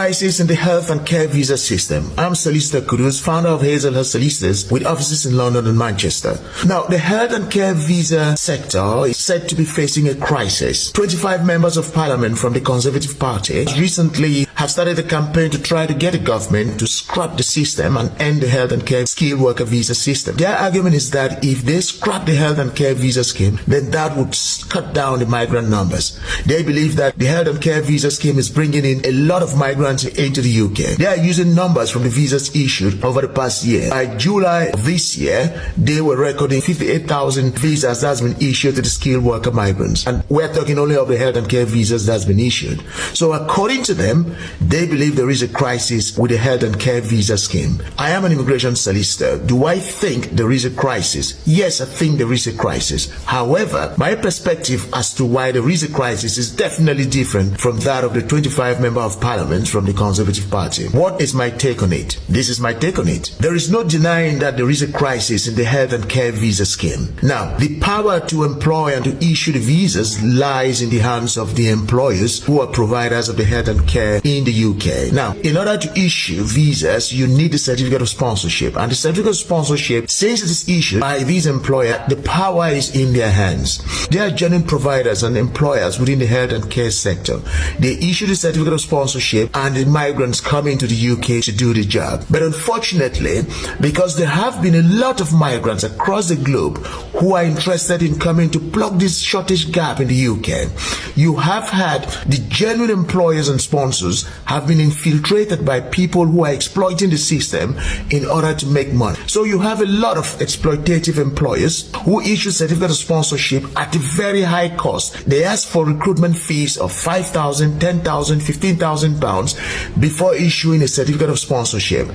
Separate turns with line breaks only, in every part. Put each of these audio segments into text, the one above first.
Crisis in the health and care visa system. I'm Solicitor Kudus, founder of Hazelhurst Solicitors with offices in London and Manchester. Now, the health and care visa sector is said to be facing a crisis. 25 members of parliament from the Conservative Party recently have started a campaign to try to get the government to scrap the system and end the health and care skilled worker visa system. Their argument is that if they scrap the health and care visa scheme, then that would cut down the migrant numbers. They believe that the health and care visa scheme is bringing in a lot of migrants into the UK. They are using numbers from the visas issued over the past year. By July of this year, they were recording 58,000 visas that's been issued to the skilled worker migrants. And we're talking only of the health and care visas that's been issued. So according to them, they believe there is a crisis with the health and care visa scheme. I am an immigration solicitor. Do I think there is a crisis? Yes, I think there is a crisis. However, my perspective as to why there is a crisis is definitely different from that of the 25 member of parliament from the Conservative Party. What is my take on it? This is my take on it. There is no denying that there is a crisis in the health and care visa scheme. Now, the power to employ and to issue the visas lies in the hands of the employers who are providers of the health and care in the UK. Now, in order to issue visas, you need the certificate of sponsorship. And the certificate of sponsorship, since it is issued by this employer, the power is in their hands. They are genuine providers and employers within the health and care sector. They issue the certificate of sponsorship and the migrants come into the UK to do the job. But unfortunately, because there have been a lot of migrants across the globe who are interested in coming to plug this shortage gap in the UK, you have had the genuine employers and sponsors have been infiltrated by people who are exploiting the system in order to make money. So you have a lot of exploitative employers who issue certificate of sponsorship at a very high cost. They ask for recruitment fees of £5,000, £10,000, £15,000 before issuing a certificate of sponsorship.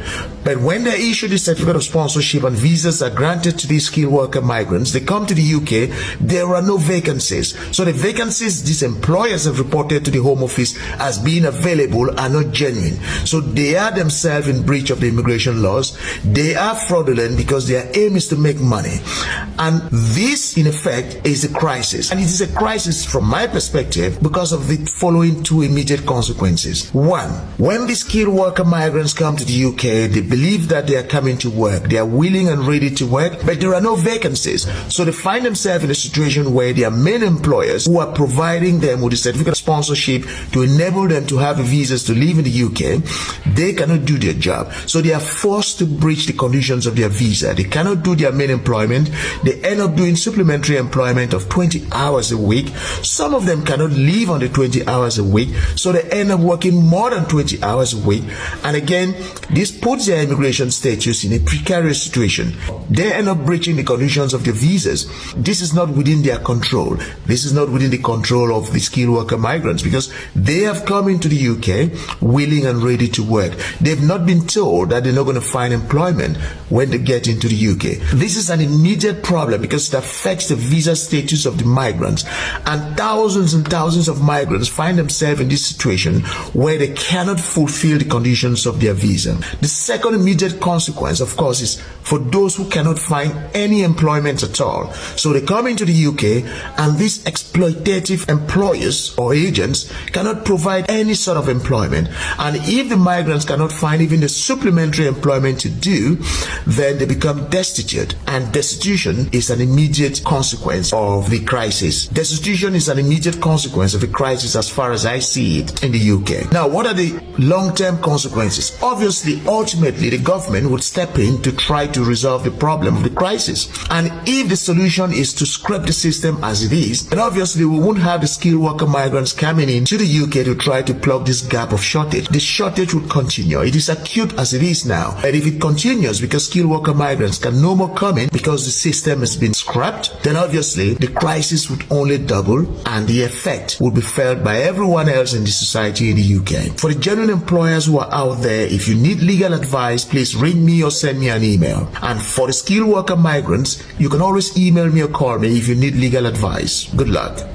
But when they issue the certificate of sponsorship and visas are granted to these skilled worker migrants, they come to the UK, there are no vacancies. So the vacancies these employers have reported to the Home Office as being available are not genuine. So they are themselves in breach of the immigration laws. They are fraudulent because their aim is to make money. And this, in effect, is a crisis. And it is a crisis from my perspective because of the following two immediate consequences. One, when the skilled worker migrants come to the UK, they believe that they are coming to work. They are willing and ready to work, but there are no vacancies. So they find themselves in a situation where their main employers who are providing them with a certificate of sponsorship to enable them to have visas to live in the UK, they cannot do their job. So they are forced to breach the conditions of their visa. They cannot do their main employment. They end up doing supplementary employment of 20 hours a week. Some of them cannot live on the 20 hours a week, so they end up working more than 20 hours a week. And again, this puts their immigration status in a precarious situation. They end up breaching the conditions of their visas. This is not within their control. This is not within the control of the skilled worker migrants because they have come into the UK willing and ready to work. They've not been told that they're not going to find employment when they get into the UK. This is an immediate problem because it affects the visa status of the migrants, and thousands of migrants find themselves in this situation where they cannot fulfill the conditions of their visa. The second immediate consequence, of course, is for those who cannot find any employment at all. So they come into the UK and these exploitative employers or agents cannot provide any sort of employment. And if the migrants cannot find even the supplementary employment to do, then they become destitute. And destitution is an immediate consequence of the crisis. Destitution is an immediate consequence of the crisis as far as I see it in the UK. Now, what are the long-term consequences? Obviously, ultimately, the government would step in to try to resolve the problem of the crisis. And if the solution is to scrap the system as it is, then obviously we won't have the skilled worker migrants coming into the UK to try to plug this gap of shortage. The shortage would continue. It is acute as it is now. And if it continues because skilled worker migrants can no more come in because the system has been scrapped, then obviously the crisis would only double and the effect would be felt by everyone else in the society in the UK. For the genuine employers who are out there, if you need legal advice, please ring me or send me an email. And for the skilled worker migrants, you can always email me or call me if you need legal advice. Good luck.